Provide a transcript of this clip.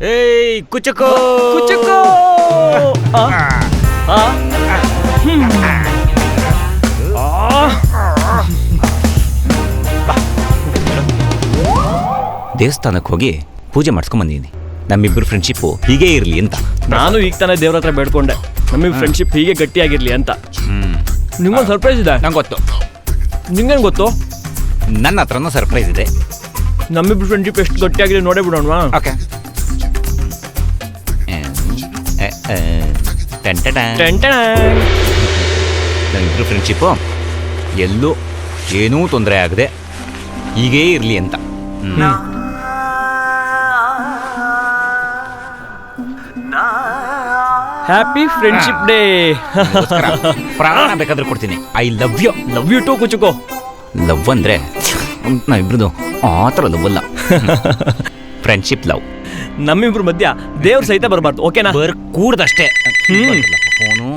ಏಯ್ ಕುಚುಕೋ ಕುಚುಕೋ ದೇವಸ್ಥಾನಕ್ಕೆ ಹೋಗಿ ಪೂಜೆ ಮಾಡಿಸ್ಕೊಂಡ್ ಬಂದಿದ್ದೀನಿ. ನಮ್ಮಿಬ್ಬರು ಫ್ರೆಂಡ್ಶಿಪ್ಪು ಹೀಗೆ ಇರಲಿ ಅಂತ. ನಾನು ಈಗ ತಾನೇ ದೇವ್ರ ಹತ್ರ ಬೇಡ್ಕೊಂಡೆ ನಮಗೆ ಫ್ರೆಂಡ್ಶಿಪ್ ಹೀಗೆ ಗಟ್ಟಿಯಾಗಿರ್ಲಿ ಅಂತ. ನಿಮ್ಗೊಂದು ಸರ್ಪ್ರೈಸ್ ಇದೆ. ನಂಗೆ ಗೊತ್ತು. ನಿಂಗೇನು ಗೊತ್ತು? ನನ್ನ ಹತ್ರನೂ ಸರ್ಪ್ರೈಸ್ ಇದೆ. ನಮ್ಮಿಬ್ರು ಫ್ರೆಂಡ್ಶಿಪ್ ಎಷ್ಟು ಗಟ್ಟಿಯಾಗಿದೆ ನೋಡೇ ಬಿಡೋಣವಾ? ಓಕೆ. ನಮ್ಮಿಬ್ರು ಫ್ರೆಂಡ್ಶಿಪ್ಪು ಎಲ್ಲೂ ಏನೂ ತೊಂದರೆ ಆಗದೆ ಹೀಗೇ ಇರಲಿ ಅಂತ. Happy friendship day. ಪ್ರಾಣ ಬೇಕಾದ್ರೆ ಕೊಡ್ತೀನಿ. I love you. Love you to ಕುಚುಕೋ. ಲವ್ ಅಂದರೆ ನಾವಿಬ್ರದ್ದು ಆ ಥರ ಲವ್ ಅಲ್ಲ, ಫ್ರೆಂಡ್ಶಿಪ್ ಲವ್. ನಮ್ಮಿಬ್ರು ಮಧ್ಯ ದೇವ್ರ ಸಹಿತ ಬರಬಾರ್ದು. ಓಕೆನಾ? ಕೂಡ್ದಷ್ಟೇ. ಫೋನು